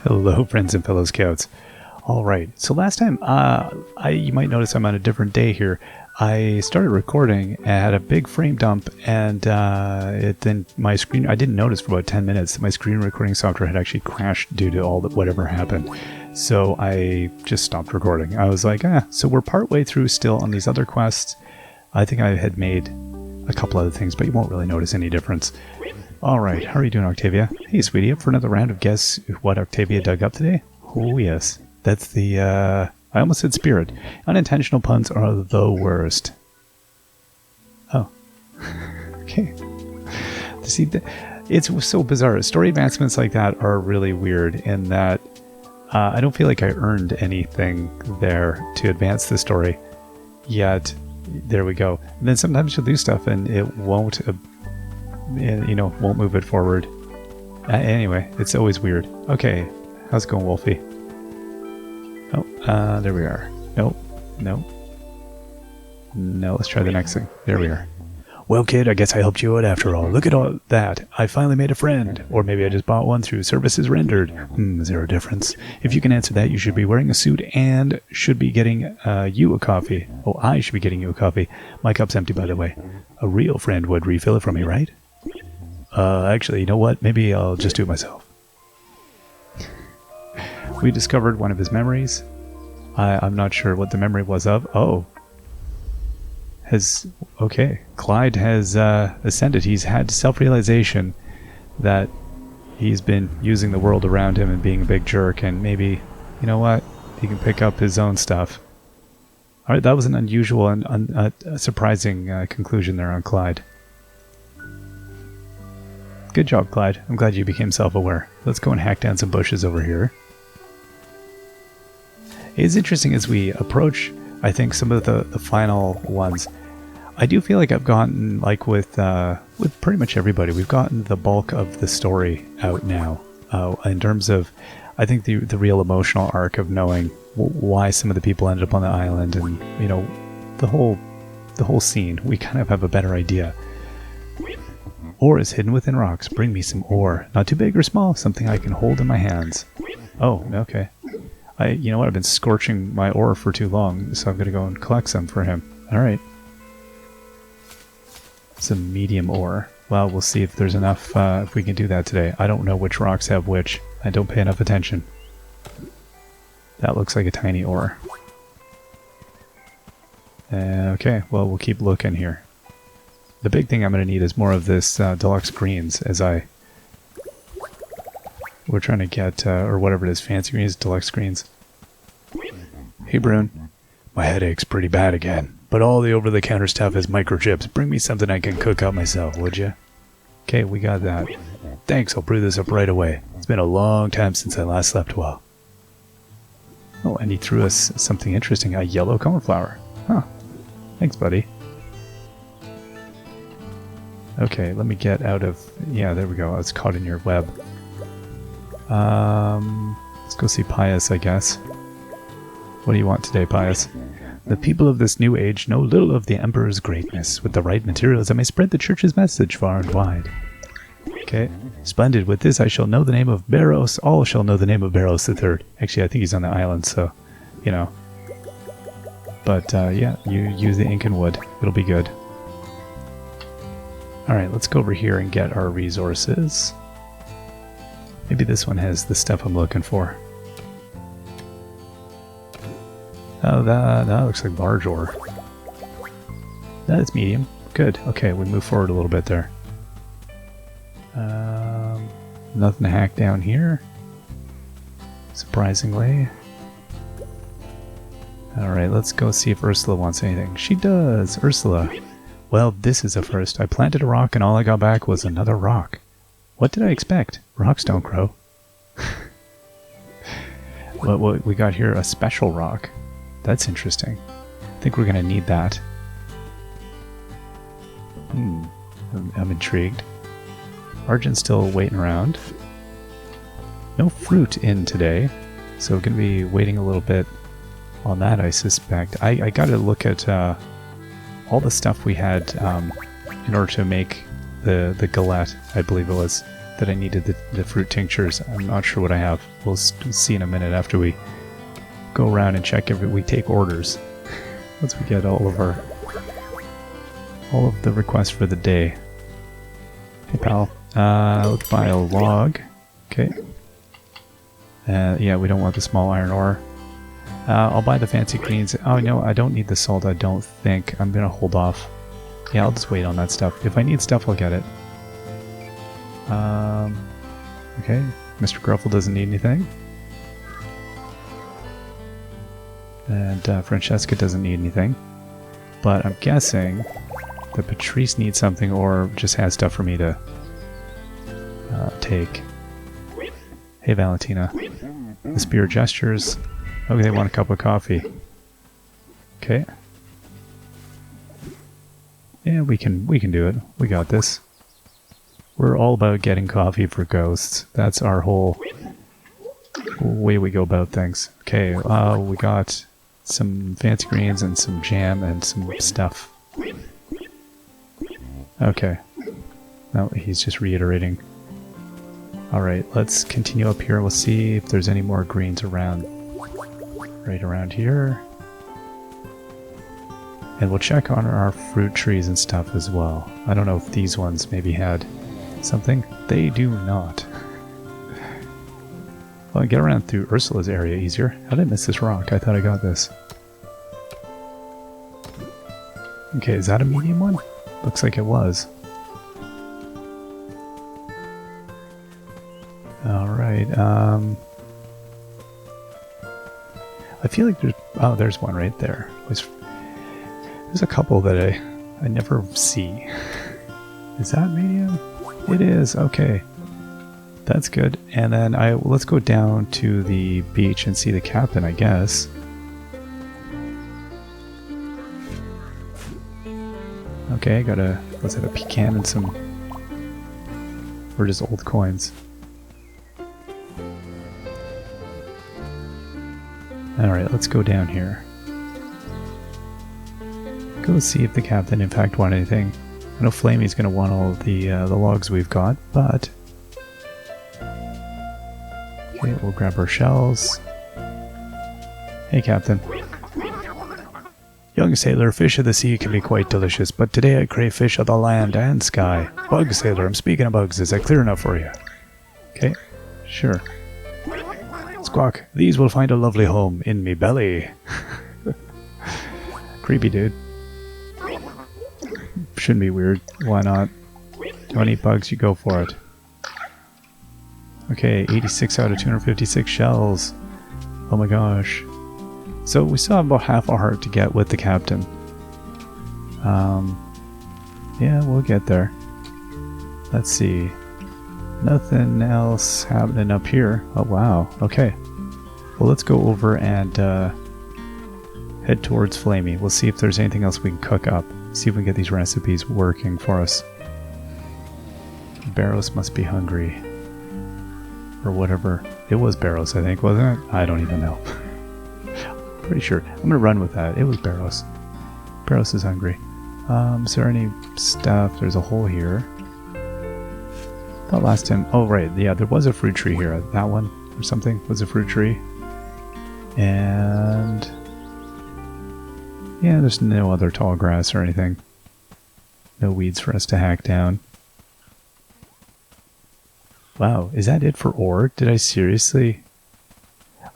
Hello, friends and fellow scouts. All right, so last time, you might notice I'm on a different day here. I started recording and had a big frame dump, and then my screen, I didn't notice for about 10 minutes that my screen recording software had actually crashed due to all that whatever happened. So I just stopped recording. I was like, so we're partway through still on these other quests. I think I had made a couple other things, but you won't really notice any difference. All right, how are you doing, Octavia? Hey, sweetie, up for another round of Guess What Octavia Dug Up today? Oh, yes. That's the, I almost said spirit. Unintentional puns are the worst. Oh. Okay. See, it's so bizarre. Story advancements like that are really weird in that I don't feel like I earned anything there to advance the story. Yet, there we go. And then sometimes you'll do stuff and it won't, won't move it forward. Anyway, it's always weird. Okay, how's it going, Wolfie? Oh, there we are. Nope. No, let's try the next thing. There we are. Well, kid, I guess I helped you out after all. Look at all that. I finally made a friend. Or maybe I just bought one through services rendered. Zero difference. If you can answer that, you should be wearing a suit and should be getting you a coffee. Oh, I should be getting you a coffee. My cup's empty, by the way. A real friend would refill it for me, right? Actually, you know what? Maybe I'll just do it myself. We discovered one of his memories. I'm not sure what the memory was of. Oh. Okay. Clyde has ascended. He's had self-realization that he's been using the world around him and being a big jerk, and maybe, you know what? He can pick up his own stuff. Alright, that was an unusual and surprising conclusion there on Clyde. Good job, Clyde. I'm glad you became self-aware. Let's go and hack down some bushes over here. It's interesting as we approach, I think, some of the final ones. I do feel like I've gotten, like with pretty much everybody, we've gotten the bulk of the story out now. In terms of, I think, the real emotional arc of knowing why some of the people ended up on the island, and, you know, the whole scene. We kind of have a better idea. Ore is hidden within rocks. Bring me some ore. Not too big or small, something I can hold in my hands. Oh, okay. You know what, I've been scorching my ore for too long, so I'm going to go and collect some for him. Alright. Some medium ore. Well, we'll see if there's enough, if we can do that today. I don't know which rocks have which. I don't pay enough attention. That looks like a tiny ore. Okay, well, we'll keep looking here. The big thing I'm going to need is more of this deluxe greens as we're trying to get, or whatever it is, fancy greens, deluxe greens. Hey, Brune. My headache's pretty bad again, but all the over-the-counter stuff is microchips. Bring me something I can cook up myself, would you? Okay, we got that. Thanks, I'll brew this up right away. It's been a long time since I last slept well. Oh, and he threw us something interesting, a yellow cornflower. Huh. Thanks, buddy. Okay, let me get out of... Yeah, there we go. I was caught in your web. Let's go see Pius, I guess. What do you want today, Pius? The people of this new age know little of the Emperor's greatness. With the right materials, I may spread the Church's message far and wide. Okay. Splendid. With this, I shall know the name of Barros. All shall know the name of Barros III. Actually, I think he's on the island, so, you know. But, yeah, you use the ink and wood. It'll be good. Alright, let's go over here and get our resources. Maybe this one has the stuff I'm looking for. Oh, that looks like large ore. That's medium. Good. Okay, we move forward a little bit there. Nothing to hack down here. Surprisingly. Alright, let's go see if Ursula wants anything. She does! Ursula! Well, this is a first. I planted a rock and all I got back was another rock. What did I expect? Rocks don't grow. What we got here, a special rock. That's interesting. I think we're going to need that. I'm intrigued. Argent's still waiting around. No fruit in today, so we're going to be waiting a little bit on that, I suspect. I got to look at all the stuff we had in order to make the galette, I believe it was. that I needed the fruit tinctures. I'm not sure what I have. We'll see in a minute after we go around and check if we take orders. Once we get all of the requests for the day. Hey pal, let's buy a log. Okay. Yeah, we don't want the small iron ore. I'll buy the fancy greens. Oh no, I don't need the salt, I don't think. I'm gonna hold off. Yeah, I'll just wait on that stuff. If I need stuff, I'll get it. Okay, Mr. Gruffle doesn't need anything. And Francesca doesn't need anything. But I'm guessing that Patrice needs something or just has stuff for me to take. Hey Valentina. The spear gestures. Okay, they want a cup of coffee. Okay. Yeah, we can do it. We got this. We're all about getting coffee for ghosts. That's our whole way we go about things. Okay, we got some fancy greens and some jam and some stuff. Okay. No, he's just reiterating. Alright, let's continue up here. We'll see if there's any more greens around. Right around here. And we'll check on our fruit trees and stuff as well. I don't know if these ones maybe had something. They do not. Well, I get around through Ursula's area easier. How did I miss this rock? I thought I got this. Okay, is that a medium one? Looks like it was. Alright, I feel like there's... Oh, there's one right there. There's a couple that I never see. Is that medium? It is, okay. That's good. And then let's go down to the beach and see the captain, I guess. Okay, got a... What's that, a pecan and some... Or just old coins. Alright, let's go down here. Go see if the captain in fact wanted anything. I know Flamey's going to want all of the logs we've got, but... Okay, we'll grab our shells. Hey, Captain. Young sailor, fish of the sea can be quite delicious, but today I crave fish of the land and sky. Bug sailor, I'm speaking of bugs. Is that clear enough for you? Okay, sure. Squawk, these will find a lovely home in me belly. Creepy, dude. Shouldn't be weird. Why not? You want to eat bugs? You go for it. Okay, 86 out of 256 shells. Oh my gosh. So we still have about half a heart to get with the captain. Yeah, we'll get there. Let's see. Nothing else happening up here. Oh wow, okay. Well, let's go over and head towards Flamey. We'll see if there's anything else we can cook up. See if we can get these recipes working for us. Barrows must be hungry. Or whatever. It was Barrows, I think, wasn't it? I don't even know. Pretty sure. I'm gonna run with that. It was Barrows. Barrows is hungry. Is there any stuff? There's a hole here. Thought last time... Oh, right. Yeah, there was a fruit tree here. That one or something was a fruit tree. And... yeah, there's no other tall grass or anything. No weeds for us to hack down. Wow, is that it for ore? Did I seriously...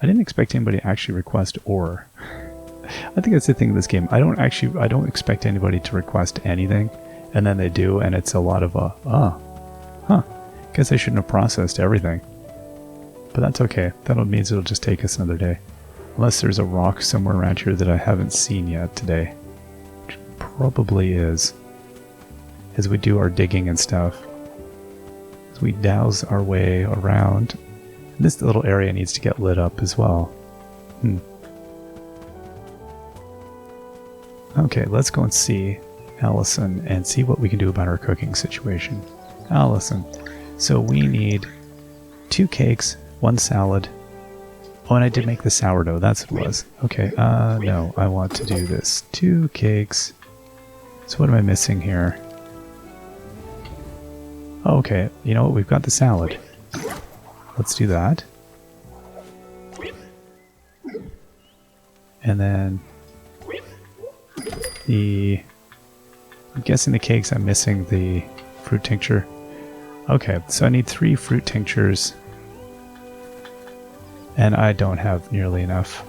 I didn't expect anybody to actually request ore. I think that's the thing with this game. I don't expect anybody to request anything, and then they do, and it's a lot of guess I shouldn't have processed everything. But that's okay. That means it'll just take us another day. Unless there's a rock somewhere around here that I haven't seen yet today. Which probably is. As we do our digging and stuff. As we douse our way around. And this little area needs to get lit up as well. Okay, let's go and see Allison and see what we can do about our cooking situation. Allison. So we need 2 cakes, 1 salad. Oh, and I did make the sourdough. That's what it was. Okay, no. I want to do this. 2 cakes. So what am I missing here? Oh, okay, you know what? We've got the salad. Let's do that. And then I'm guessing the cakes, I'm missing the fruit tincture. Okay, so I need 3 fruit tinctures. And I don't have nearly enough.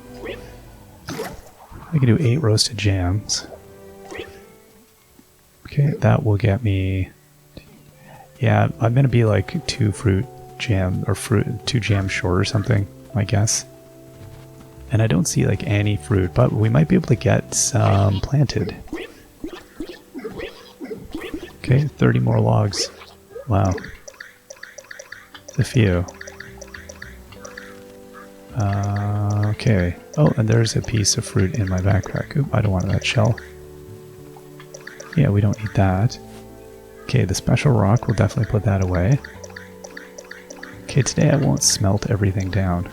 I can do 8 roasted jams. Okay, that will get me... Yeah, I'm gonna be like 2 fruit jam, or 2 jams short or something, I guess. And I don't see like any fruit, but we might be able to get some planted. Okay, 30 more logs. Wow. It's a few. Okay. Oh, and there's a piece of fruit in my backpack. Oop, I don't want that shell. Yeah, we don't need that. Okay, the special rock, we'll definitely put that away. Okay, today I won't smelt everything down.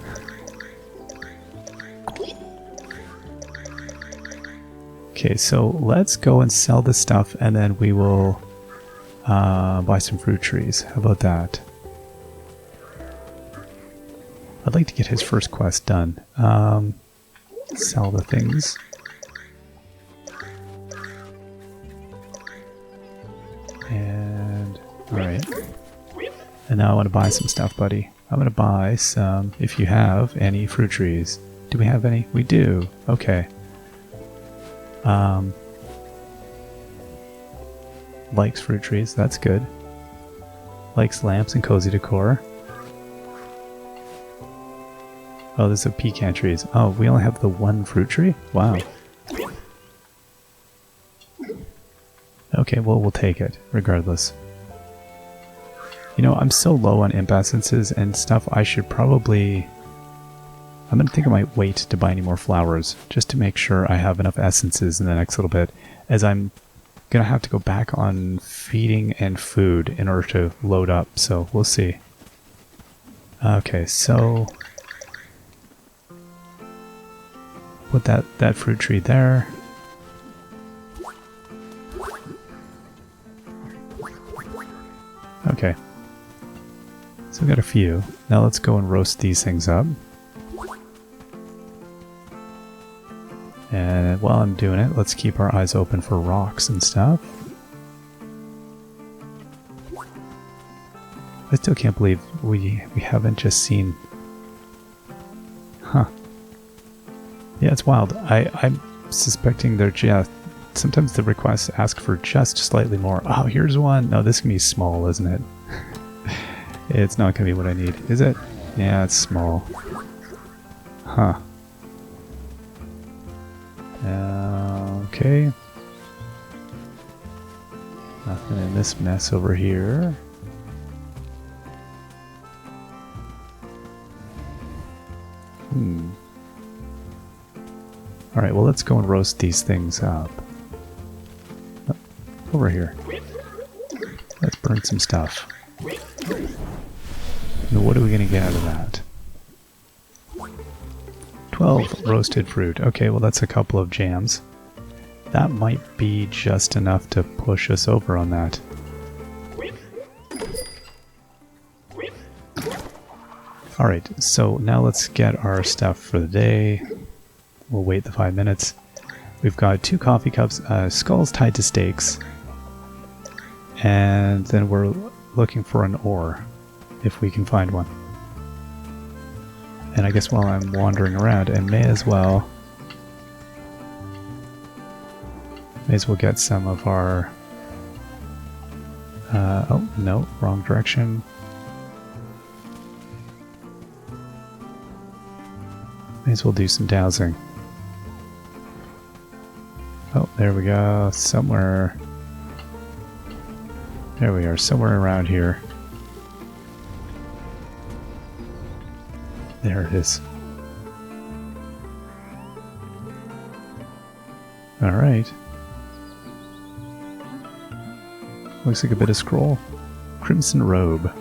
Okay, so let's go and sell this stuff, and then we will buy some fruit trees. How about that? I'd like to get his first quest done. Sell the things. And, alright. And now I want to buy some stuff, buddy. I'm going to buy some, if you have any fruit trees. Do we have any? We do. Okay. Likes fruit trees, that's good. Likes lamps and cozy decor. Oh, there's a pecan trees. Oh, we only have the 1 fruit tree? Wow. Okay, well, we'll take it, regardless. You know, I'm so low on imp essences and stuff, I should probably... I'm gonna think I might wait to buy any more flowers, just to make sure I have enough essences in the next little bit, as I'm gonna have to go back on feeding and food in order to load up, so we'll see. Okay, so... put that fruit tree there. Okay. So we got a few. Now let's go and roast these things up. And while I'm doing it, let's keep our eyes open for rocks and stuff. I still can't believe we haven't just seen... Huh. Yeah, it's wild. I'm suspecting they're just... Sometimes the requests ask for just slightly more. Oh, here's one. No, this can be small, isn't it? It's not going to be what I need. Is it? Yeah, it's small. Huh. Okay. Nothing in this mess over here. Alright, well let's go and roast these things up. Oh, over here. Let's burn some stuff. Now what are we going to get out of that? 12 roasted fruit. Okay, well that's a couple of jams. That might be just enough to push us over on that. Alright, so now let's get our stuff for the day. We'll wait the 5 minutes. We've got 2 coffee cups, skulls tied to stakes. And then we're looking for an ore, if we can find one. And I guess while I'm wandering around, I may as well get some of our... oh, no, wrong direction. May as well do some dowsing. Oh, there we go. Somewhere... There we are, somewhere around here. There it is. Alright. Looks like a bit of scroll. Crimson robe.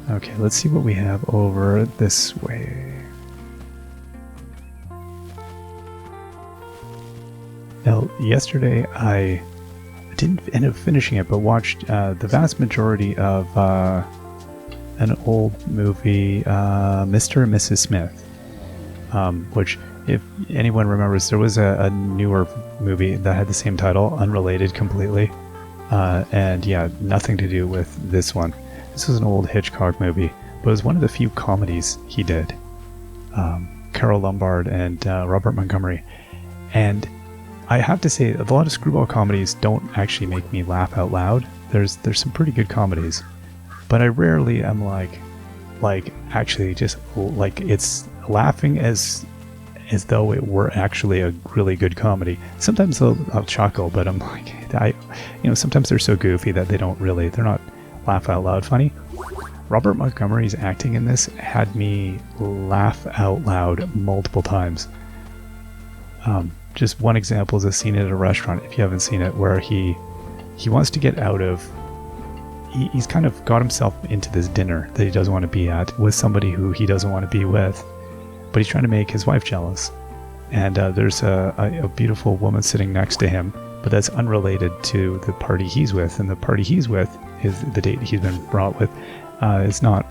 Okay, let's see what we have over this way. yesterday I didn't end up finishing it, but watched the vast majority of an old movie, Mr. and Mrs. Smith, which, if anyone remembers, there was a newer movie that had the same title, unrelated completely, and yeah, nothing to do with this one. This was an old Hitchcock movie, but it was one of the few comedies he did. Carol Lombard and Robert Montgomery. And I have to say, a lot of screwball comedies don't actually make me laugh out loud. There's some pretty good comedies, but I rarely am like actually just like it's laughing as though it were actually a really good comedy. Sometimes I'll chuckle, but I'm like, sometimes they're so goofy that they're not laugh out loud funny. Robert Montgomery's acting in this had me laugh out loud multiple times. Just one example is a scene at a restaurant, if you haven't seen it, where he wants to get out of... He's kind of got himself into this dinner that he doesn't want to be at with somebody who he doesn't want to be with, but he's trying to make his wife jealous. And there's a beautiful woman sitting next to him, but that's unrelated to the party he's with, and the party he's with is the date he's been brought with. It's not,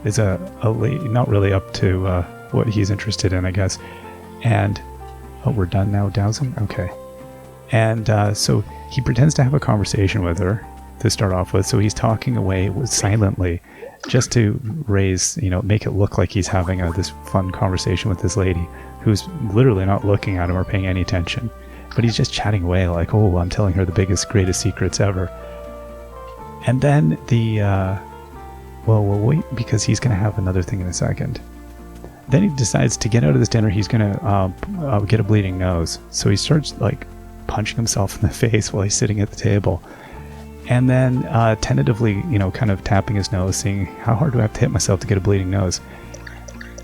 is not really up to what he's interested in, I guess. And we're done now, dowsing? Okay. And so he pretends to have a conversation with her to start off with. So he's talking away silently just to make it look like he's having this fun conversation with this lady who's literally not looking at him or paying any attention. But he's just chatting away like, oh, I'm telling her the biggest, greatest secrets ever. And then we'll wait because he's going to have another thing in a second. Then he decides to get out of this dinner. He's going to get a bleeding nose. So he starts punching himself in the face while he's sitting at the table. And then tentatively, kind of tapping his nose, seeing how hard do I have to hit myself to get a bleeding nose.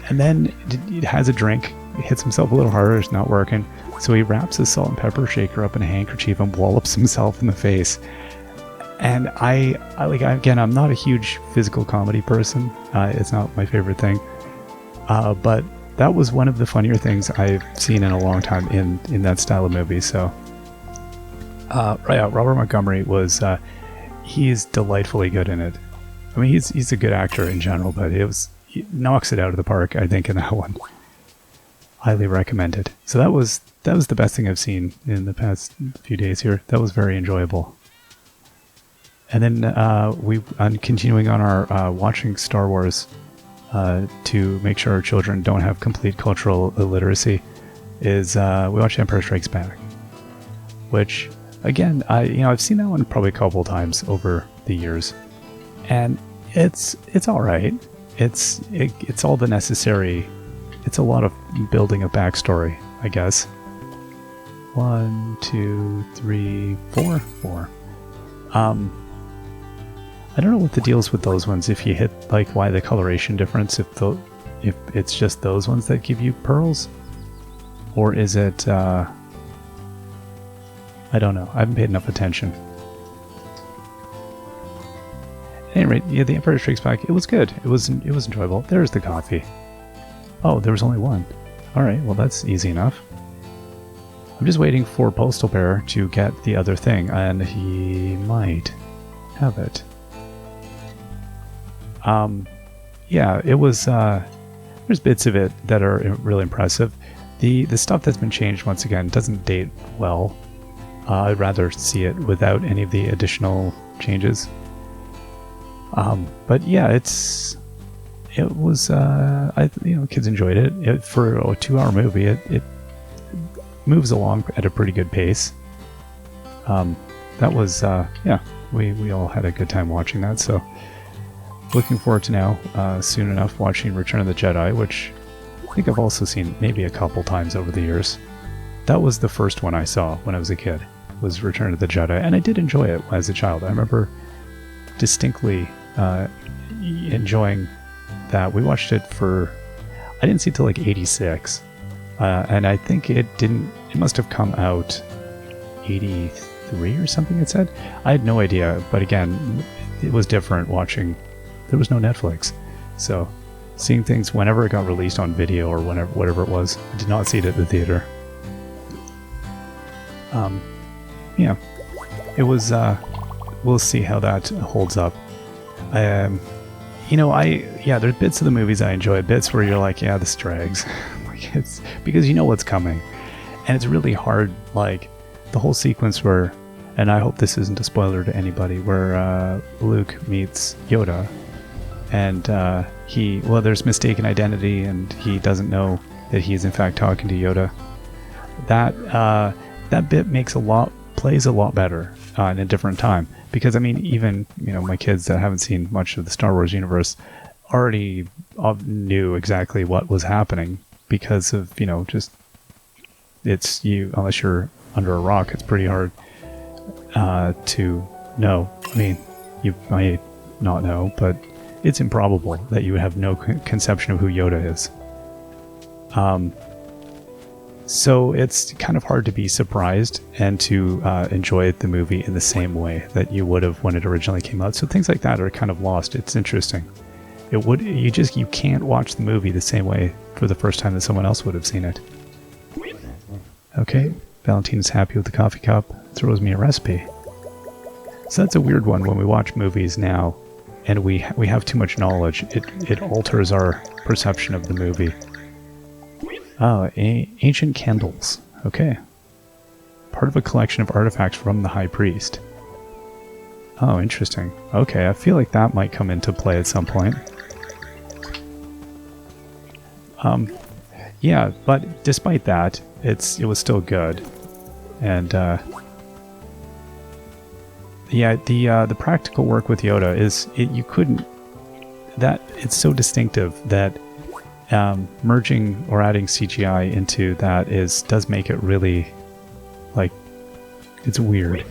And then he has a drink, hits himself a little harder, it's not working. So he wraps his salt and pepper shaker up in a handkerchief and wallops himself in the face. And again, I'm not a huge physical comedy person. It's not my favorite thing. But that was one of the funnier things I've seen in a long time in that style of movie. So, Robert Montgomery he's delightfully good in it. I mean, he's a good actor in general, but he knocks it out of the park, I think, in that one. Highly recommended. So that was the best thing I've seen in the past few days here. That was very enjoyable. And then continuing on our watching Star Wars to make sure our children don't have complete cultural illiteracy is we watched Empire Strikes Back, which again I've seen that one probably a couple times over the years, and it's all right. It's all the necessary. It's a lot of building a backstory, I guess. 1, 2, 3, 4. I don't know what the deal is with those ones. If you hit why the coloration difference, if it's just those ones that give you pearls, or is it? I don't know. I haven't paid enough attention. At any rate, yeah, The Empire Strikes Back. It was good. It was enjoyable. There's the coffee. Oh, there was only one. All right. Well, that's easy enough. I'm just waiting for Postal Bearer to get the other thing, and he might have it. Yeah, it was, there's bits of it that are really impressive. The stuff that's been changed, once again, doesn't date well. I'd rather see it without any of the additional changes. But yeah, it was, kids enjoyed it. For a 2-hour movie, it moves along at a pretty good pace. That was, we all had a good time watching that, so looking forward to now, soon enough, watching Return of the Jedi, which I think I've also seen maybe a couple times over the years. That was the first one I saw when I was a kid, was Return of the Jedi, and I did enjoy it as a child. I remember distinctly enjoying that. We watched it I didn't see it till 86, and I think it must have come out 83 or something, it said. I had no idea, but again, it was different watching. There was no Netflix, so seeing things whenever it got released on video or whatever it was, I did not see it at the theater. Yeah, it was. We'll see how that holds up. There's bits of the movies I enjoy, bits where you're like, yeah, this drags. Like, it's because you know what's coming, and it's really hard. Like the whole sequence where, and I hope this isn't a spoiler to anybody, where Luke meets Yoda, and there's mistaken identity, and he doesn't know that he's in fact talking to Yoda. That bit plays a lot better in a different time. Because, I mean, even, my kids that haven't seen much of the Star Wars universe already knew exactly what was happening because of, unless you're under a rock, it's pretty hard to know. I mean, you might not know, but it's improbable that you would have no conception of who Yoda is. So it's kind of hard to be surprised and to enjoy the movie in the same way that you would have when it originally came out. So things like that are kind of lost. It's interesting. You can't watch the movie the same way for the first time that someone else would have seen it. Okay, Valentina's happy with the coffee cup, throws me a recipe. So that's a weird one when we watch movies now and we have too much knowledge. It alters our perception of the movie. Oh, ancient candles. Okay. Part of a collection of artifacts from the High Priest. Oh, interesting. Okay, I feel like that might come into play at some point. Yeah, but despite that, it was still good. And, the practical work with Yoda is, it's so distinctive that merging or adding CGI into that does make it really, like, it's weird.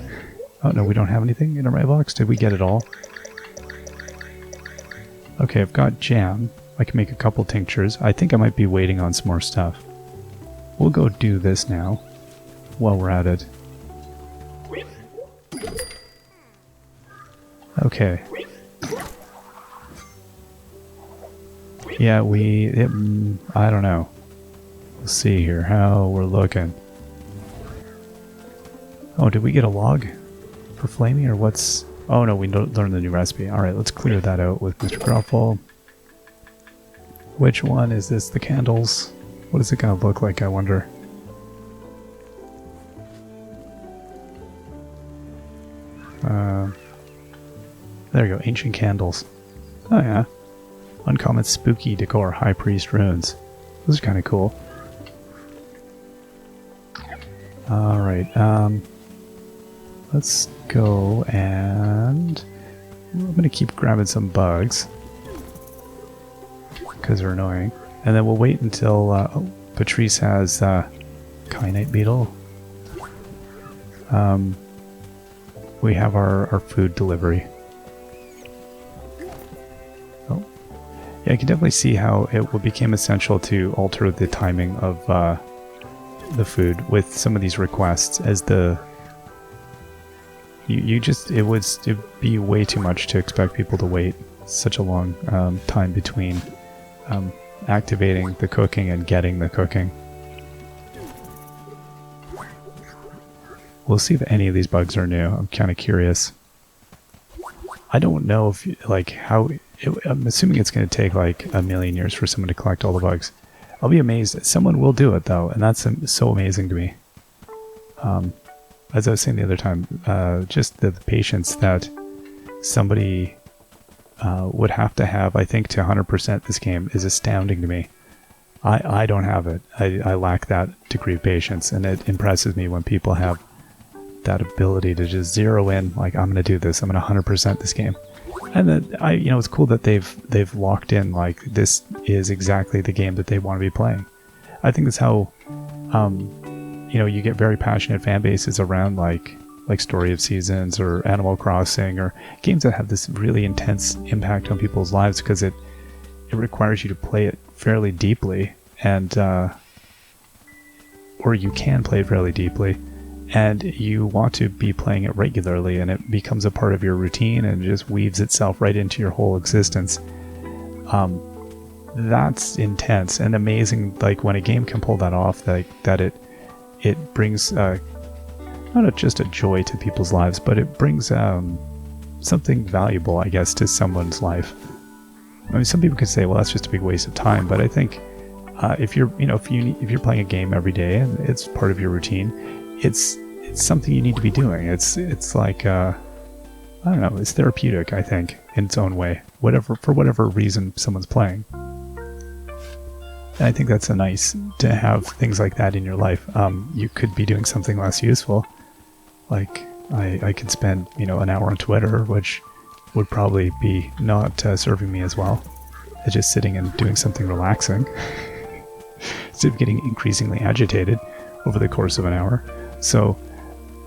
Oh no, we don't have anything in our mailbox? Did we get it all? Okay, I've got jam. I can make a couple tinctures. I think I might be waiting on some more stuff. We'll go do this now, while we're at it. Okay. Yeah, I don't know. We'll see here how we're looking. Oh, did we get a log for flaming or what's... Oh no, we learned the new recipe. Alright, let's clear that out with Mr. Gruffle. Which one is this? The candles? What is it going to look like, I wonder? There you go, ancient candles. Oh yeah. Uncommon spooky decor, High Priest runes. This is kind of cool. Alright, let's go and... I'm going to keep grabbing some bugs. Because they're annoying. And then we'll wait until Patrice has Kyanite Beetle. We have our food delivery. Oh. Yeah, I can definitely see how it became essential to alter the timing of the food with some of these requests as the... It'd be way too much to expect people to wait such a long time between activating the cooking and getting the cooking. We'll see if any of these bugs are new. I'm kind of curious. I don't know if, I'm assuming it's going to take like a million years for someone to collect all the bugs. I'll be amazed. Someone will do it though, and that's so amazing to me. As I was saying the other time, just the patience that somebody would have to have, I think, to 100% this game is astounding to me. I don't have it. I lack that degree of patience, and it impresses me when people have that ability to just zero in, like, I'm going to do this, I'm going to 100% this game. And then, it's cool that they've locked in, like, this is exactly the game that they want to be playing. I think that's how, you get very passionate fan bases around, like Story of Seasons or Animal Crossing, or games that have this really intense impact on people's lives because it requires you to play it fairly deeply, and or you can play it fairly deeply, and you want to be playing it regularly, and it becomes a part of your routine and just weaves itself right into your whole existence. That's intense and amazing. Like when a game can pull that off, that it brings not just a joy to people's lives, but it brings something valuable, I guess, to someone's life. I mean, some people could say, well, that's just a big waste of time, but I think if you're playing a game every day and it's part of your routine, it's something you need to be doing. It's like I don't know, it's therapeutic, I think, in its own way, for whatever reason someone's playing. And I think that's nice to have things like that in your life. You could be doing something less useful, like I could spend an hour on Twitter, which would probably be not serving me as well as just sitting and doing something relaxing instead of getting increasingly agitated over the course of an hour. So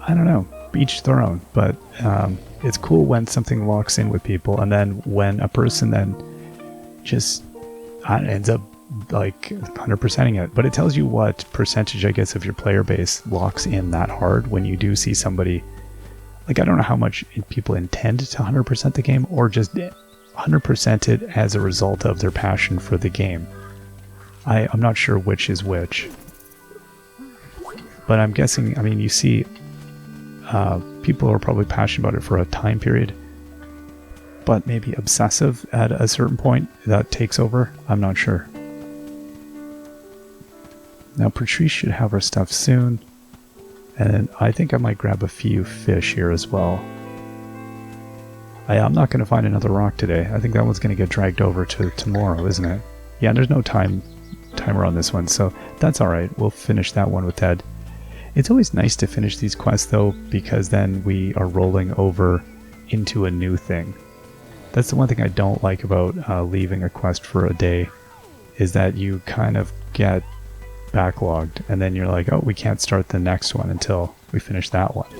I don't know, each their own, but it's cool when something locks in with people, and then when a person then just ends up like 100%ing it. But it tells you what percentage, I guess, of your player base locks in that hard when you do see somebody. Like, I don't know how much people intend to 100% the game, or just 100% it as a result of their passion for the game. I'm not sure which is which. But I'm guessing, I mean, you see people are probably passionate about it for a time period, but maybe obsessive at a certain point that takes over. I'm not sure. Now, Patrice should have her stuff soon. And I think I might grab a few fish here as well. I'm not going to find another rock today. I think that one's going to get dragged over to tomorrow, isn't it? Yeah, and there's no timer on this one, so that's alright. We'll finish that one with Ted. It's always nice to finish these quests, though, because then we are rolling over into a new thing. That's the one thing I don't like about leaving a quest for a day, is that you kind of get backlogged, and then you're like, oh, we can't start the next one until we finish that one.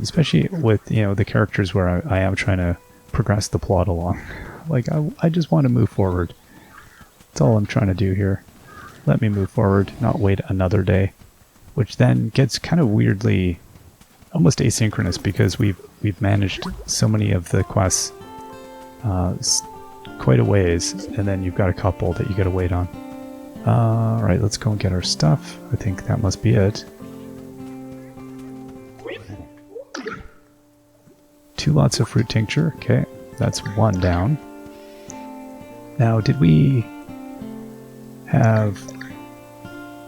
Especially with the characters where I am trying to progress the plot along. Like, I just want to move forward. That's all I'm trying to do here. Let me move forward, not wait another day, which then gets kind of weirdly almost asynchronous, because we've managed so many of the quests quite a ways, and then you've got a couple that you got to wait on. Alright, let's go and get our stuff. I think that must be it. 2 lots of fruit tincture. Okay, that's 1 down. Now, did we have...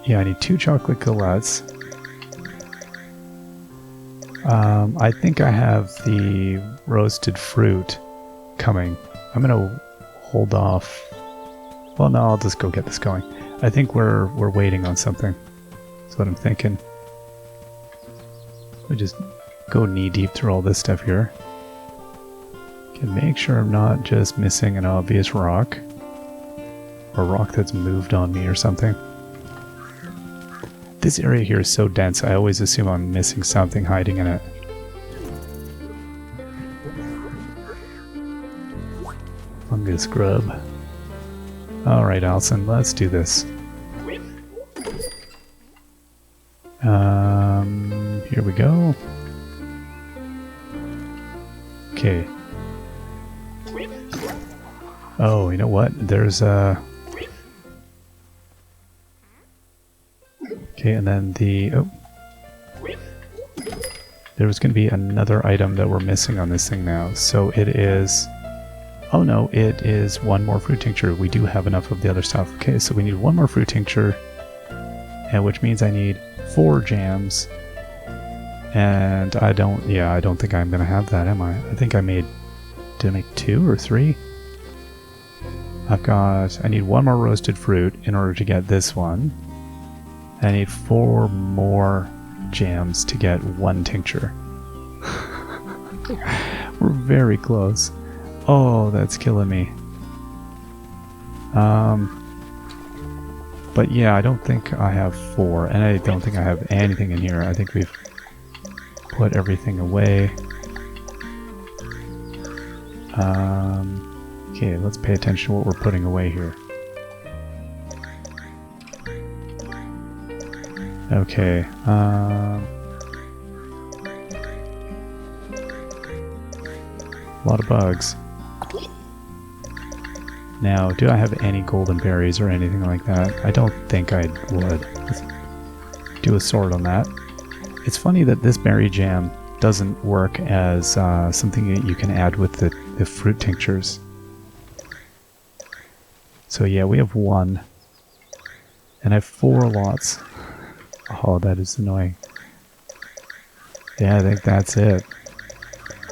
Yeah, I need 2 chocolate galettes. I think I have the roasted fruit coming. I'm gonna hold off. Well, no, I'll just go get this going. I think we're waiting on something. That's what I'm thinking. I just go knee deep through all this stuff here. Can make sure I'm not just missing an obvious rock, or a rock that's moved on me or something. This area here is so dense, I always assume I'm missing something hiding in it. Fungus grub. Alright, Allison, let's do this. Here we go. Okay. Oh, you know what? There's a... Okay, and then the... Oh. There was going to be another item that we're missing on this thing now. So it is... Oh no, it is 1 more fruit tincture. We do have enough of the other stuff. Okay, so we need 1 more fruit tincture, and which means I need 4 jams. And I don't think I'm gonna have that, am I? I think I made... Did I make 2 or 3? I need 1 more roasted fruit in order to get this one. I need 4 more jams to get 1 tincture. We're very close. Oh, that's killing me. But yeah, I don't think I have 4, and I don't think I have anything in here. I think we've put everything away. Okay, let's pay attention to what we're putting away here. Okay, a lot of bugs. Now, do I have any golden berries or anything like that? I don't think I would. Let's do a sword on that. It's funny that this berry jam doesn't work as something that you can add with the fruit tinctures. So yeah, we have 1. And I have 4 lots. Oh, that is annoying. Yeah, I think that's it.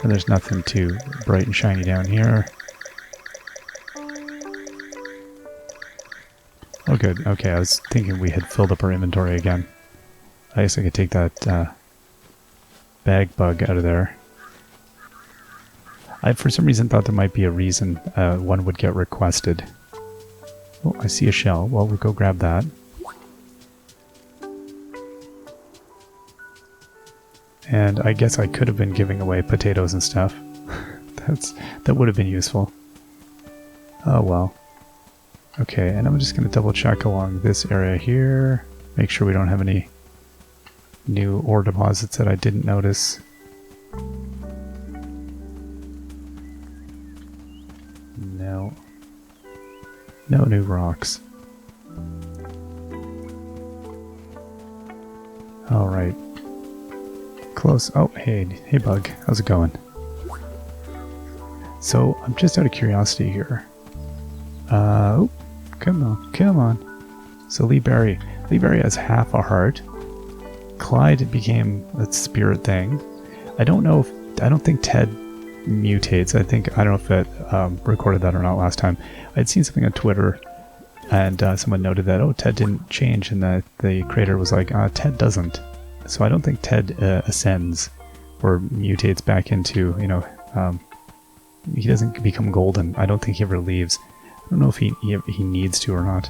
And there's nothing too bright and shiny down here. Oh good, okay, I was thinking we had filled up our inventory again. I guess I could take that bag bug out of there. I for some reason thought there might be a reason one would get requested. Oh, I see a shell. Well, we'll go grab that. And I guess I could have been giving away potatoes and stuff. That would have been useful. Oh well. Okay, and I'm just going to double check along this area here. Make sure we don't have any new ore deposits that I didn't notice. No. No new rocks. Alright. Close. Oh, hey bug. How's it going? So, I'm just out of curiosity here. Oh, come on. So Lee Berry has half a heart. Clyde became a spirit thing. I don't think Ted mutates. I don't know if it recorded that or not last time. I'd seen something on Twitter and someone noted that, oh, Ted didn't change, and the creator was like, Ted doesn't. So I don't think Ted ascends or mutates back into, he doesn't become golden. I don't think he ever leaves. I don't know if he needs to or not.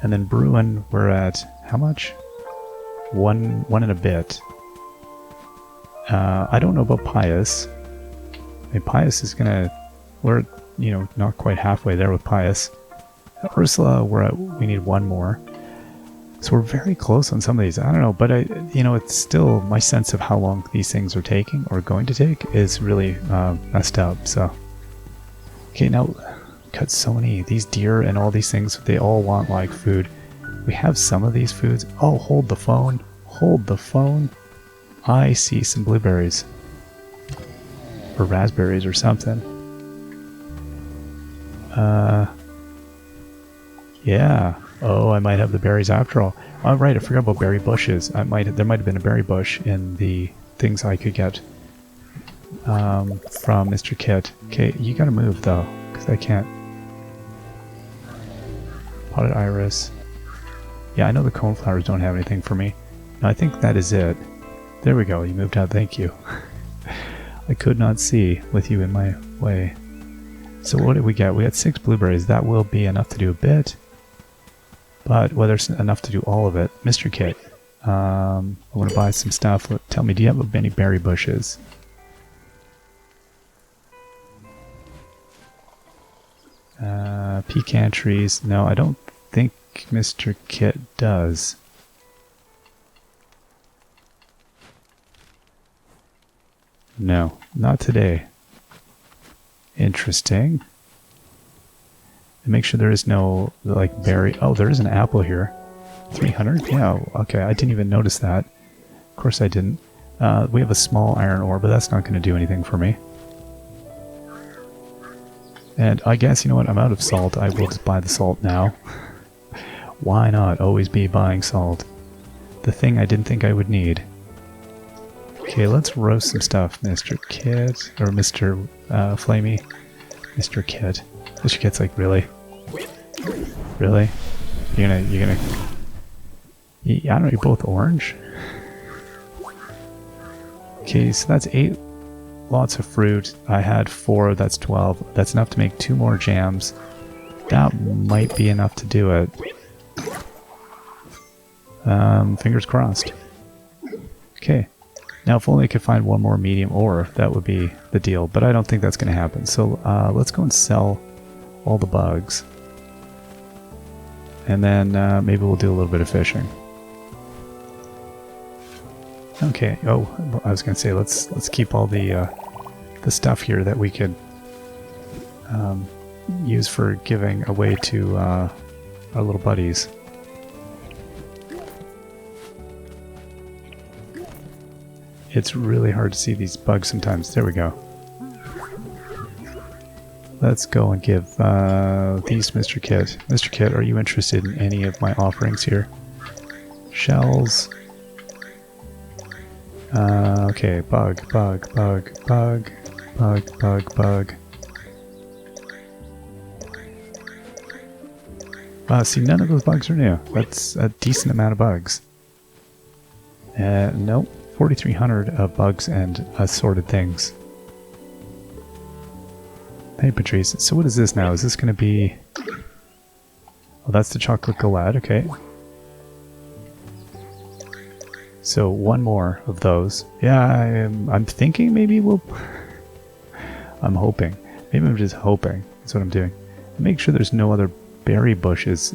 And then Bruin, we're at how much? One and a bit. I don't know about Pius. I mean, Pius is we're not quite halfway there with Pius. Ursula, we need 1 more. So we're very close on some of these. I don't know, but it's still my sense of how long these things are taking or going to take is really messed up. So, okay, now cut so many these deer and all these things. They all want like food. We have some of these foods. Oh, hold the phone. Hold the phone. I see some blueberries or raspberries or something. Yeah. Oh, I might have the berries after all. Oh, right, I forgot about berry bushes. There might have been a berry bush in the things I could get from Mr. Kit. Okay, you gotta move though, because I can't. Potted iris. Yeah, I know the coneflowers don't have anything for me. No, I think that is it. There we go, you moved out, thank you. I could not see with you in my way. So what did we get? We had 6 blueberries. That will be enough to do a bit. But whether it's enough to do all of it, Mr. Kit, I want to buy some stuff. Tell me, do you have any berry bushes? Pecan trees. No, I don't think Mr. Kit does. No, not today. Interesting. And make sure there is no, like, berry. Oh, there is an apple here. 300? Yeah, okay, I didn't even notice that. Of course I didn't. We have a small iron ore, but that's not going to do anything for me. And I guess, you know what, I'm out of salt. I will just buy the salt now. Why not always be buying salt? The thing I didn't think I would need. Okay, let's roast some stuff, Mr. Kit. Or Mr. Flamey. Mr. Kit. Mr. Kit's like, really? Really? You're gonna... I don't know, you're both orange? Okay, so that's 8 lots of fruit. I had 4, that's 12. That's enough to make 2 more jams. That might be enough to do it. Fingers crossed. Okay. Now if only I could find 1 more medium ore, that would be the deal. But I don't think that's going to happen. So let's go and sell all the bugs. And then maybe we'll do a little bit of fishing. Okay. Oh, I was going to say let's keep all the stuff here that we could use for giving away to our little buddies. It's really hard to see these bugs sometimes. There we go. Let's go and give these to Mr. Kit. Mr. Kit, are you interested in any of my offerings here? Shells. Okay, bug. See, none of those bugs are new. That's a decent amount of bugs. Nope. 4,300 of bugs and assorted things. Hey, Patrice. So what is this now? Is this going to be... Oh, that's the chocolate galette. Okay. So one more of those. Yeah, I'm thinking maybe we'll... I'm hoping. Maybe I'm just hoping. That's what I'm doing. Make sure there's no other berry bushes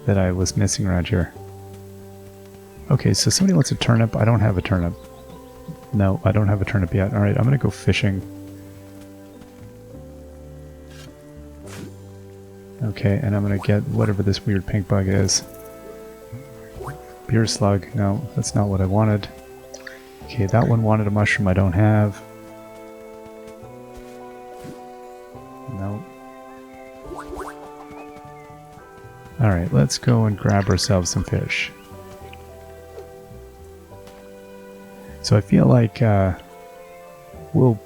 that I was missing around here. Okay, so somebody wants a turnip. I don't have a turnip. No, I don't have a turnip yet. Alright, I'm going to go fishing. Okay, and I'm going to get whatever this weird pink bug is. Beer slug. No, that's not what I wanted. Okay, that one wanted a mushroom I don't have. No. Alright, let's go and grab ourselves some fish. So I feel like we'll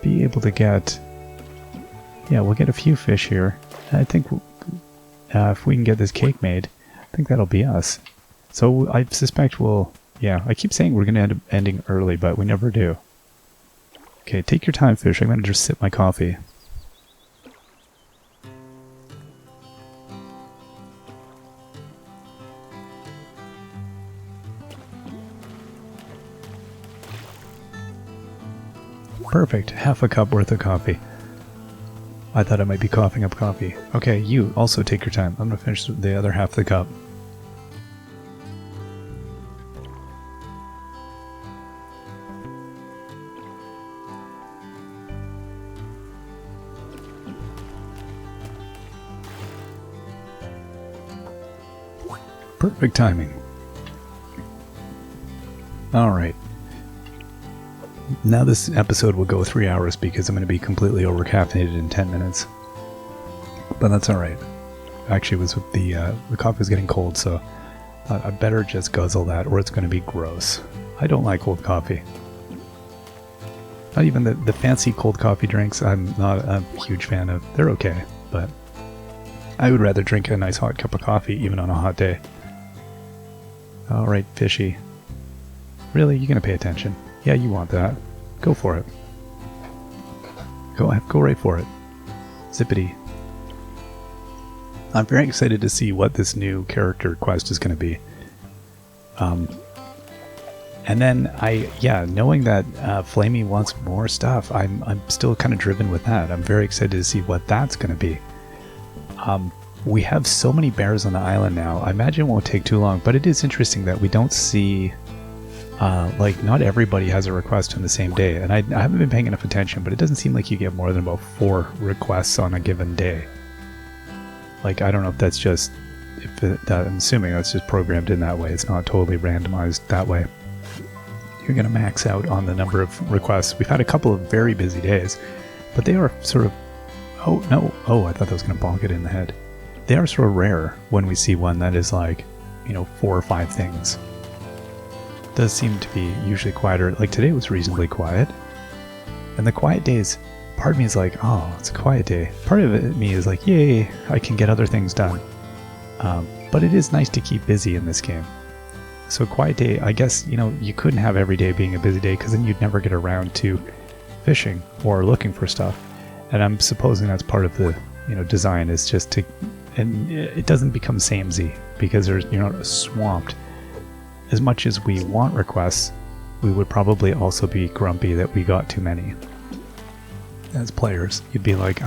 be able to get... Yeah, we'll get a few fish here. I think if we can get this cake made, I think that'll be us. So I suspect we'll... Yeah, I keep saying we're going to end up ending early, but we never do. Okay, take your time, fish. I'm going to just sip my coffee. Perfect. Half a cup worth of coffee. I thought I might be coughing up coffee. Okay, you also take your time. I'm going to finish the other half of the cup. Perfect timing. Alright. Now this episode will go 3 hours because I'm going to be completely over-caffeinated in 10 minutes. But that's alright. Actually, it was with the coffee was getting cold, so I better just guzzle that or it's going to be gross. I don't like cold coffee. Not even the fancy cold coffee drinks I'm not a huge fan of. They're okay, but I would rather drink a nice hot cup of coffee even on a hot day. Alright, fishy. Really? You gonna pay attention? Yeah, you want that. Go for it. Go right for it. Zippity. I'm very excited to see what this new character quest is going to be. And then knowing that Flamey wants more stuff, I'm still kind of driven with that. I'm very excited to see what that's going to be. We have so many bears on the island now. I imagine it won't take too long, but it is interesting that we don't see... not everybody has a request on the same day, and I haven't been paying enough attention, but it doesn't seem like you get more than about 4 requests on a given day. Like, I don't know if that's just... I'm assuming that's just programmed in that way. It's not totally randomized that way. You're going to max out on the number of requests. We've had a couple of very busy days, but they are sort of... Oh, no. Oh, I thought that was going to bonk it in the head. They are sort of rare when we see one that is like, 4 or 5 things. Does seem to be usually quieter. Like today was reasonably quiet. And the quiet days, part of me is like, oh, it's a quiet day. Part of me is like, yay, I can get other things done. But it is nice to keep busy in this game. So a quiet day, I guess, you couldn't have every day being a busy day because then you'd never get around to fishing or looking for stuff. And I'm supposing that's part of the, design is just to, and it doesn't become samey because you're not swamped. As much as we want requests, we would probably also be grumpy that we got too many. As players, you'd be like,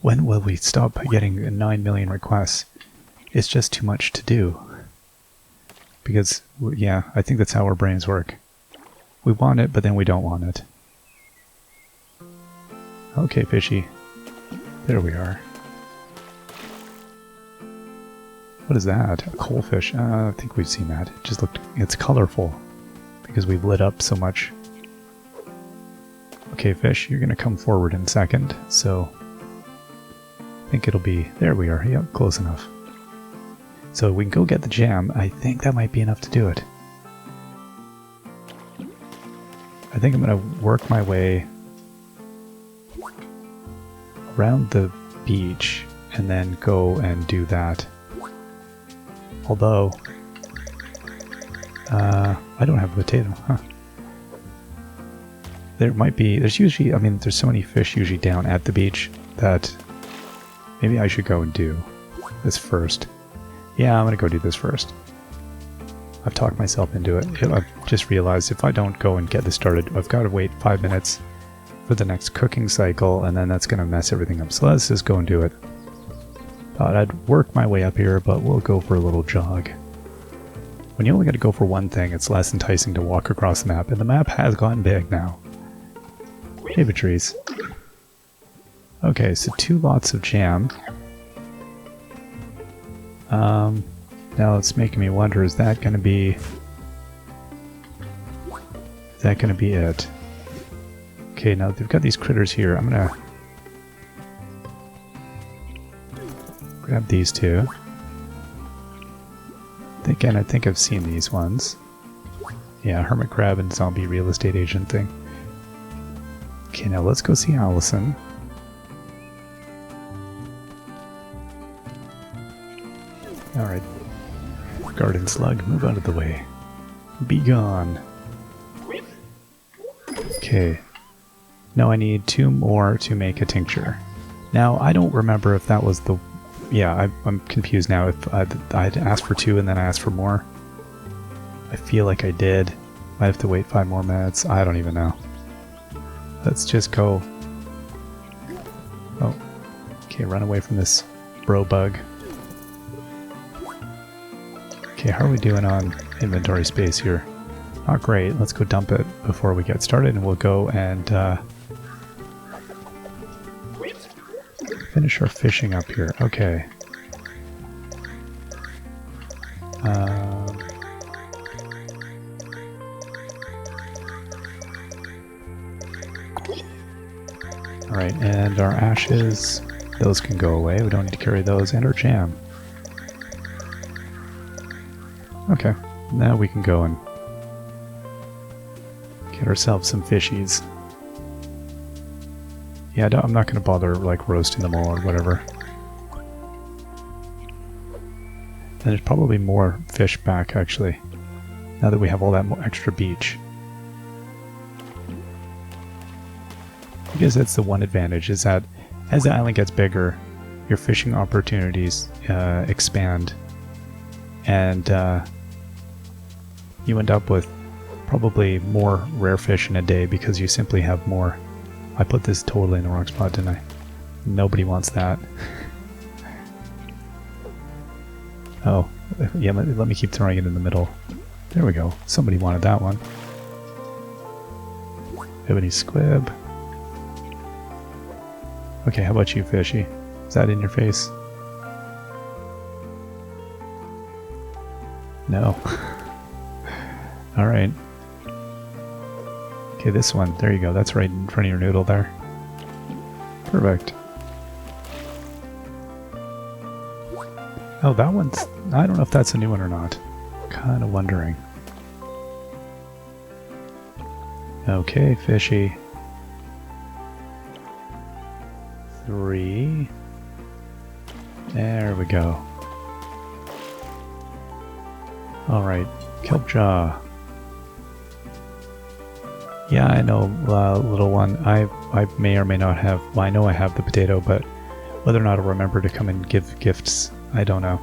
when will we stop getting 9 million requests? It's just too much to do. Because, yeah, I think that's how our brains work. We want it, but then we don't want it. Okay, fishy. There we are. What is that? A coalfish? I think we've seen that. It's colorful. because we've lit up so much. Okay, fish, you're going to come forward in a second, so I think it'll be... There we are. Yep, close enough. So we can go get the jam. I think that might be enough to do it. I think I'm going to work my way around the beach and then go and do that. Although, I don't have a potato, huh? There might be, there's usually, I mean, there's so many fish usually down at the beach that maybe I should go and do this first. Yeah, I'm going to go do this first. I've talked myself into it. I've just realized if I don't go and get this started, I've got to wait 5 minutes for the next cooking cycle, and then that's going to mess everything up. So let's just go and do it. Thought I'd work my way up here, but we'll go for a little jog. When you only got to go for one thing, it's less enticing to walk across the map, and the map has gotten big now. Maybe trees. Okay, so 2 lots of jam. Now it's making me wonder, is that going to be... Is that going to be it? Okay, now they've got these critters here. I'm going to grab these two. Again, I think I've seen these ones. Yeah, hermit crab and zombie real estate agent thing. Okay, now let's go see Allison. Alright. Garden slug, move out of the way. Be gone. Okay. Now I need 2 more to make a tincture. Now, I don't remember if that was the... Yeah, I'm confused now. If I'd asked for 2 and then I asked for more. I feel like I did. Might have to wait 5 more minutes. I don't even know. Let's just go... Oh. Okay, run away from this bro bug. Okay, how are we doing on inventory space here? Not great. Let's go dump it before we get started, and we'll go and finish our fishing up here. Okay. Alright, and our ashes, those can go away. We don't need to carry those, and our jam. Okay, now we can go and get ourselves some fishies. Yeah, I'm not going to bother like roasting them all or whatever. And there's probably more fish back actually, now that we have all that extra beach. I guess that's the one advantage, is that as the island gets bigger, your fishing opportunities expand, and you end up with probably more rare fish in a day because you simply have more. I put this totally in the wrong spot, didn't I? Nobody wants that. Oh, yeah, let me keep throwing it in the middle. There we go. Somebody wanted that one. Ebony squib. Okay, how about you, fishy? Is that in your face? No. Alright. Okay, this one. There you go. That's right in front of your noodle there. Perfect. Oh, that one's... I don't know if that's a new one or not. Kind of wondering. Okay, fishy. 3. There we go. Alright, kelpjaw. Yeah, I know, little one. I may or may not have... Well, I know I have the potato, but whether or not I'll remember to come and give gifts, I don't know.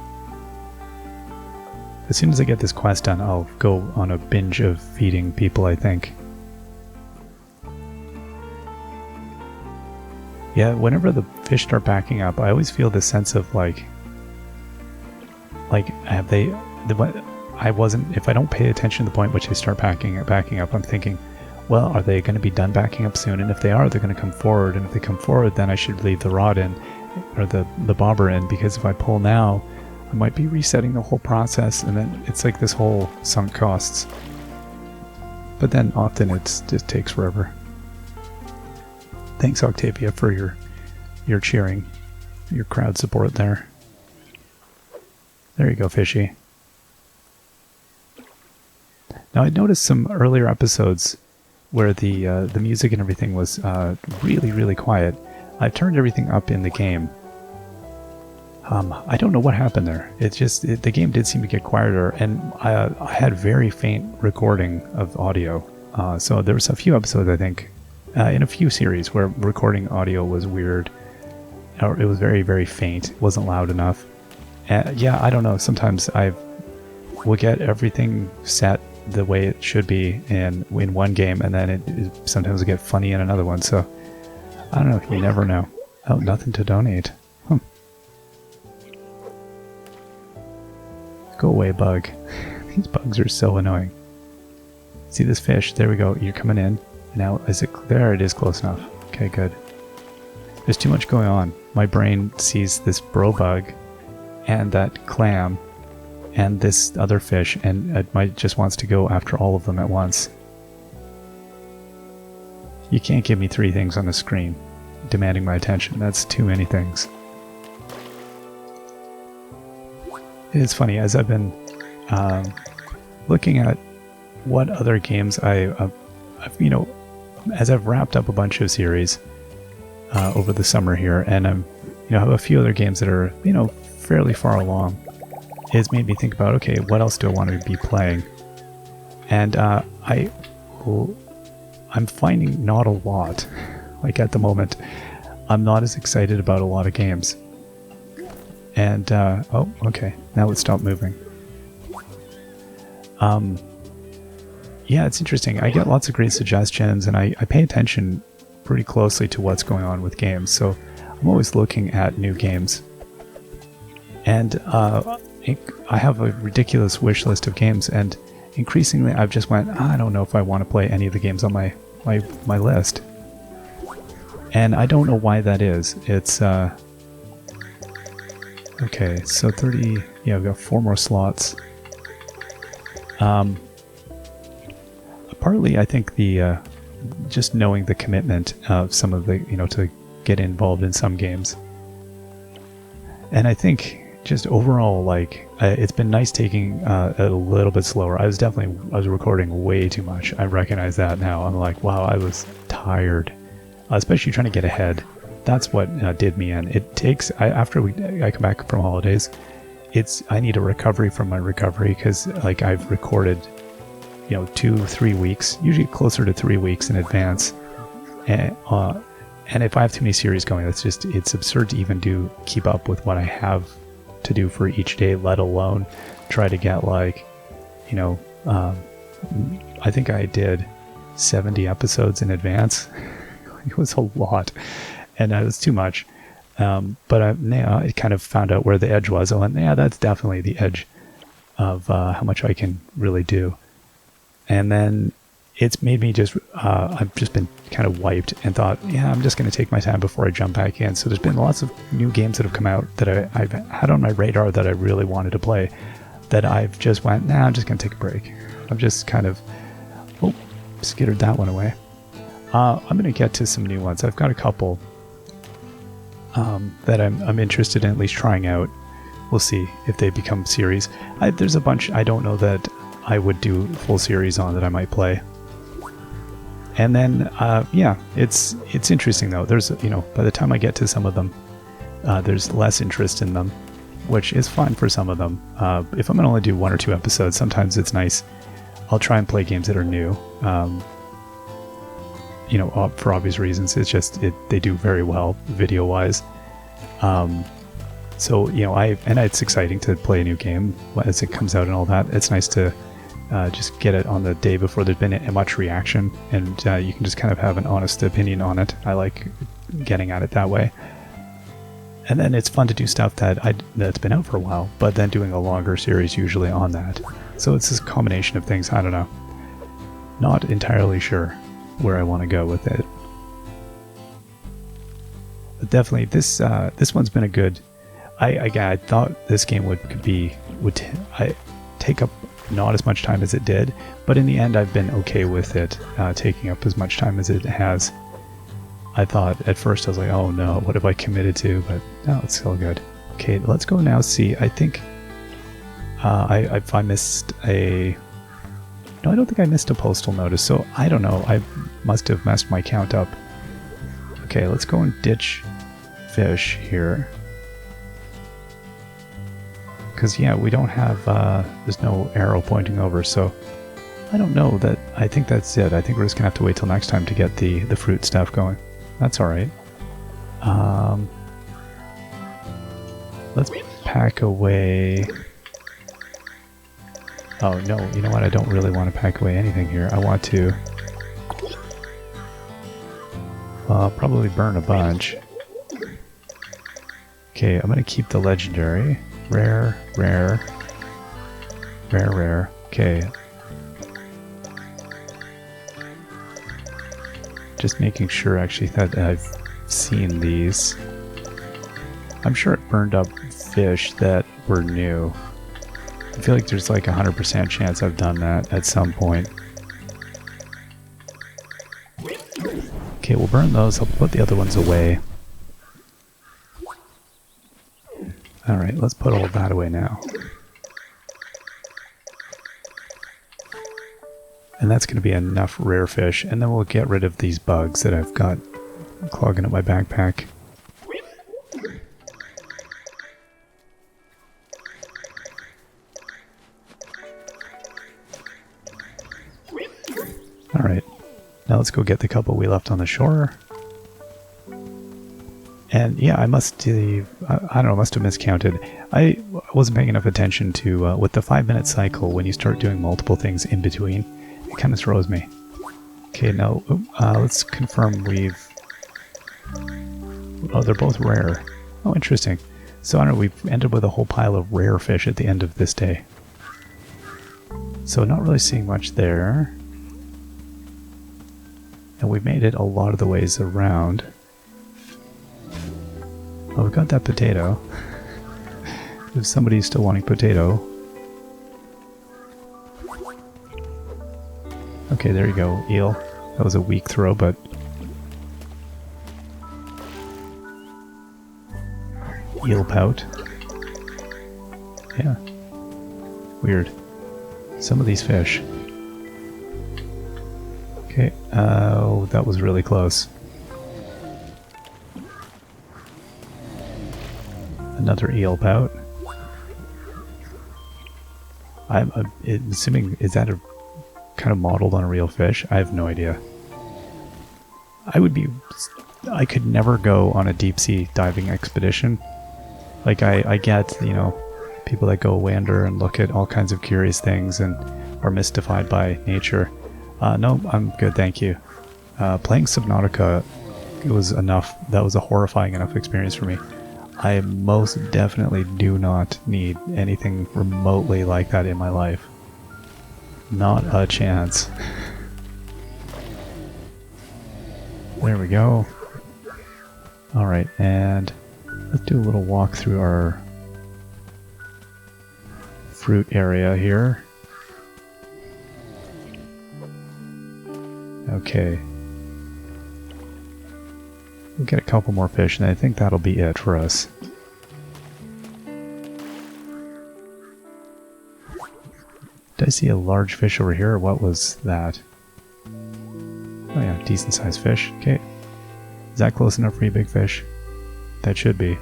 As soon as I get this quest done, I'll go on a binge of feeding people, I think. Yeah, whenever the fish start backing up, I always feel this sense of like have they... I wasn't... If I don't pay attention to the point which they start backing up, I'm thinking, well, are they going to be done backing up soon? And if they are, they're going to come forward. And if they come forward, then I should leave the rod in, or the bobber in, because if I pull now, I might be resetting the whole process, and then it's like this whole sunk costs. but then often it just takes forever. Thanks, Octavia, for your cheering, your crowd support there. There you go, Fishy. Now, I noticed some earlier episodes where the music and everything was really, really quiet. I've turned everything up in the game. I don't know what happened there. The game did seem to get quieter, and I had very faint recording of audio. So there was a few episodes, I think, in a few series where recording audio was weird, or it was very, very faint. It wasn't loud enough. Yeah, I don't know. Sometimes I will get everything set the way it should be in one game, and then sometimes will get funny in another one. So I don't know. You never know. Oh, nothing to donate. Go away, bug. These bugs are so annoying. See this fish? There we go. You're coming in. Now, there it is close enough. Okay, good. There's too much going on. My brain sees this bro bug and that clam and this other fish, and it just wants to go after all of them at once. You can't give me 3 things on the screen demanding my attention. That's too many things. It's funny, as I've been looking at what other games I've, as I've wrapped up a bunch of series over the summer here, and I'm, have a few other games that are, fairly far along. It's made me think about, okay, what else do I want to be playing? And I'm finding not a lot. Like at the moment, I'm not as excited about a lot of games. And, oh, okay, now it's stopped moving. Yeah, it's interesting. I get lots of great suggestions, and I pay attention pretty closely to what's going on with games, so I'm always looking at new games. And I have a ridiculous wish list of games, and increasingly I've just went, I don't know if I want to play any of the games on my list. And I don't know why that is. It's, okay, so 30, yeah, we've got 4 more slots. Partly, I think just knowing the commitment of some of the, to get involved in some games. And I think just overall, like, it's been nice taking a little bit slower. I was recording way too much. I recognize that now. I'm like, wow, I was tired, especially trying to get ahead. That's what did me in. It takes, after I come back from holidays, I need a recovery from my recovery, because like I've recorded 2-3 weeks, usually closer to 3 weeks in advance, and if I have too many series going, it's absurd to even keep up with what I have to do for each day, let alone try to get I think I did 70 episodes in advance. It was a lot, and it was too much. But I kind of found out where the edge was. I went, yeah, that's definitely the edge of how much I can really do. And then it's made me I've just been kind of wiped and thought, yeah, I'm just going to take my time before I jump back in. So there's been lots of new games that have come out that I've had on my radar that I really wanted to play, that I've just went, nah, I'm just going to take a break. I've just kind of, skittered that one away. I'm going to get to some new ones. I've got a couple that I'm interested in at least trying out. We'll see if they become series. There's a bunch I don't know that I would do full series on that I might play. And then, yeah, it's interesting though. There's, by the time I get to some of them, there's less interest in them, which is fine for some of them. If I'm going to only do 1 or 2 episodes, sometimes it's nice. I'll try and play games that are new. For obvious reasons. It's just, they do very well video-wise. So, it's exciting to play a new game as it comes out and all that. It's nice to just get it on the day before there's been much reaction, and you can just kind of have an honest opinion on it. I like getting at it that way. And then it's fun to do stuff that's been out for a while, but then doing a longer series usually on that. So it's this combination of things. I don't know. Not entirely sure where I want to go with it. But definitely this one's been a good. I thought this game would take up not as much time as it did, but in the end I've been okay with it taking up as much time as it has. I thought at first, I was like, oh no, what have I committed to? But no, it's still good. Okay, let's go now see. I think if I missed a... No, I don't think I missed a postal notice, so I don't know. I must have messed my count up. Okay, let's go and ditch fish here. Because, yeah, we don't have... there's no arrow pointing over, so... I don't know that... I think that's it. I think we're just going to have to wait till next time to get the fruit stuff going. That's alright. Let's pack away... Oh, no, you know what? I don't really want to pack away anything here. I want to... probably burn a bunch. Okay, I'm going to keep the legendary. Rare, rare. Rare, rare. Okay. Just making sure, actually, that I've seen these. I'm sure it burned up fish that were new. I feel like there's like a 100% chance I've done that at some point. Okay, we'll burn those. I'll put the other ones away. Alright, let's put all of that away now. And that's going to be enough rare fish, and then we'll get rid of these bugs that I've got clogging up my backpack. Alright, now let's go get the couple we left on the shore. And yeah, I must have, I don't know, must have miscounted. I wasn't paying enough attention to, with the 5-minute cycle, when you start doing multiple things in between, it kind of throws me. Okay, now, let's confirm we've... Oh, they're both rare. Oh, interesting. So, I don't know, we've ended with a whole pile of rare fish at the end of this day. So, not really seeing much there. And we've made it a lot of the ways around. Oh, we've got that potato. If somebody's still wanting potato. Okay, there you go, eel. That was a weak throw, but... Eel pout. Yeah. Weird. Some of these fish. Okay, oh, that was really close. Another eel pout. I'm assuming, is that a kind of modeled on a real fish? I have no idea. I could never go on a deep sea diving expedition. Like, I get, you know, people that go wander and look at all kinds of curious things and are mystified by nature. No, I'm good, thank you. Playing Subnautica, it was enough. That was a horrifying enough experience for me. I most definitely do not need anything remotely like that in my life. Not a chance. There we go. Alright, and let's do a little walk through our fruit area here. Okay. We'll get a couple more fish, and I think that'll be it for us. Did I see a large fish over here, or what was that? Oh yeah, decent sized fish. Okay. Is that close enough for you, big fish? That should be.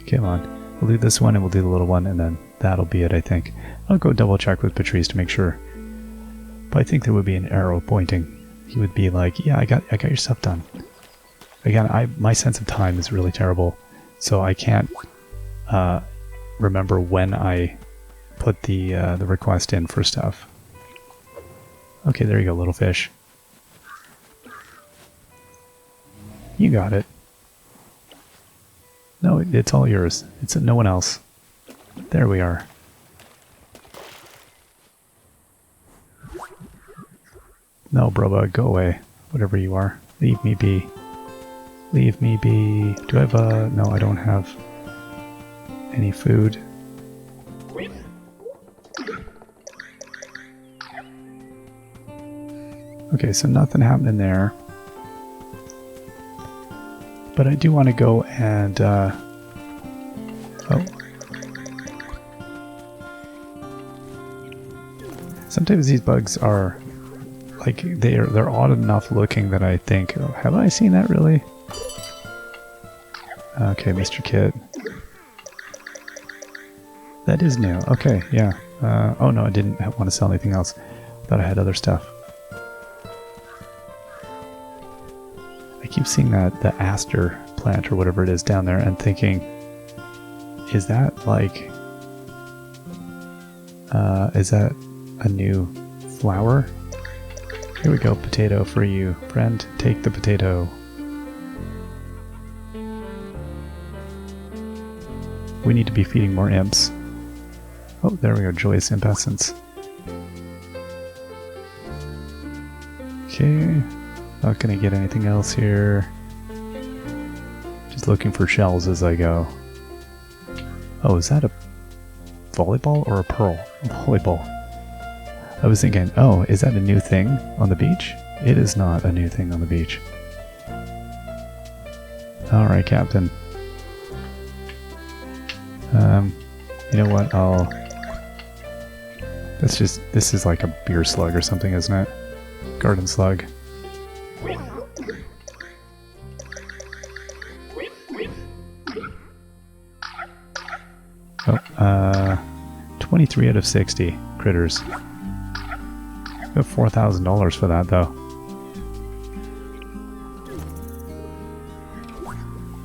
Come on. We'll do this one, and we'll do the little one, and then that'll be it, I think. I'll go double check with Patrice to make sure. But I think there would be an arrow pointing. He would be like, yeah, I got your stuff done. Again, my sense of time is really terrible, so I can't remember when I put the request in for stuff. Okay, there you go, little fish. You got it. No, it's all yours. It's no one else. There we are. No, Broba, go away. Whatever you are. Leave me be. Leave me be. Do I have a... No, I don't have any food. Okay, so nothing happening there. But I do want to go and... oh. Sometimes these bugs are... like, they're odd enough looking that I think, oh, have I seen that really? Okay, Mr. Kid. That is new. Okay, yeah. Oh no, I didn't want to sell anything else. Thought I had other stuff. I keep seeing that the aster plant or whatever it is down there and thinking, is that like, is that a new flower? Here we go, potato for you, friend. Take the potato. We need to be feeding more imps. Oh, there we go, joyous imp essence. Okay, not gonna get anything else here. Just looking for shells as I go. Oh, is that a volleyball or a pearl? Volleyball. I was thinking, oh, is that a new thing on the beach? It is not a new thing on the beach. Alright, Captain. You know what, this is like a beer slug or something, isn't it? Garden slug. Oh, 23 out of 60 critters. Got $4,000 for that, though.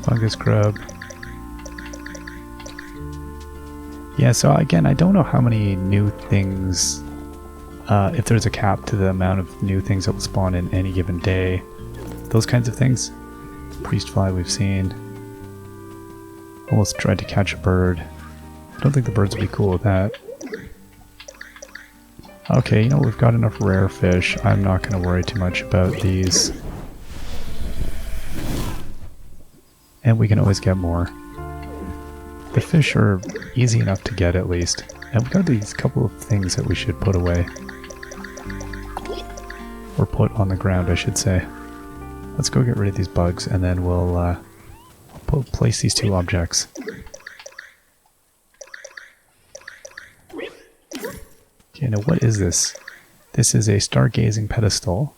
Fungus grub. Yeah, so again, I don't know how many new things, if there's a cap to the amount of new things that will spawn in any given day. Those kinds of things. Priest fly we've seen. Almost tried to catch a bird. I don't think the birds would be cool with that. Okay, you know, we've got enough rare fish. I'm not going to worry too much about these. And we can always get more. The fish are easy enough to get, at least. And we've got these couple of things that we should put away. Or put on the ground, I should say. Let's go get rid of these bugs, and then we'll place these two objects. Okay, now what is this? This is a stargazing pedestal.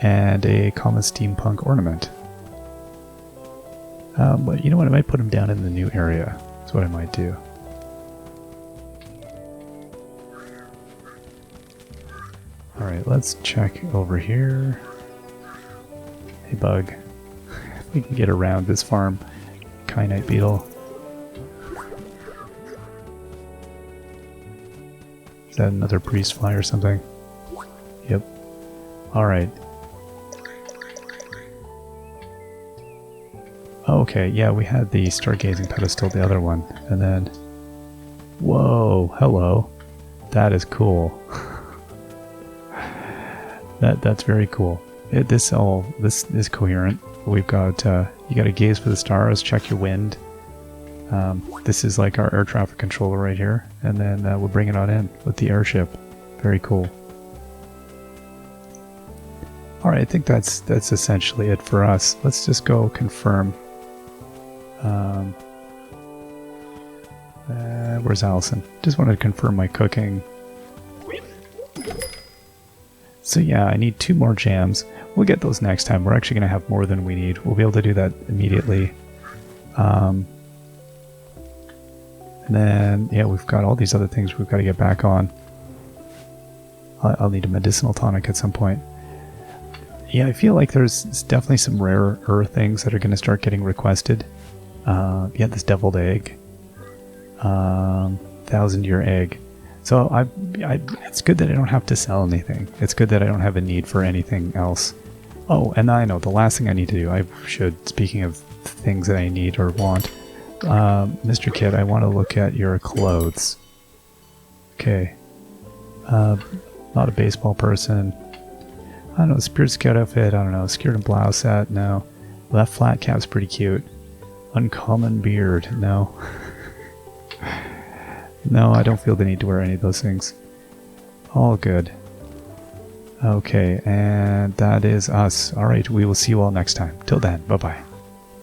And a common steampunk ornament. But you know what, I might put them down in the new area. That's what I might do. Alright, let's check over here. Hey bug. We can get around this farm. Kyanite beetle. Is that another priest fly or something? Yep. Alright. Okay, yeah, we had the stargazing pedestal, the other one, and then... Whoa, hello. That is cool. That's very cool. This is coherent. We've got, you gotta gaze for the stars, check your wind. This is like our air traffic controller right here, and then we'll bring it on in with the airship. Very cool. Alright, I think that's essentially it for us. Let's just go confirm. Where's Allison? Just wanted to confirm my cooking. So yeah, I need 2 more jams. We'll get those next time. We're actually going to have more than we need. We'll be able to do that immediately. And then, yeah, we've got all these other things we've got to get back on. I'll need a medicinal tonic at some point. Yeah, I feel like there's definitely some rarer things that are going to start getting requested. Yeah, this deviled egg. 1,000-year egg. So it's good that I don't have to sell anything. It's good that I don't have a need for anything else. Oh, and I know the last thing I need to do, I should, speaking of things that I need or want, Mr. Kid, I want to look at your clothes. Okay. Not a baseball person. I don't know, Spirit Scout outfit, I don't know, skirt and blouse set, no. Left flat cap's pretty cute. Uncommon beard, no. No, I don't feel the need to wear any of those things. All good. Okay, and that is us. All right, we will see you all next time. Till then, bye-bye.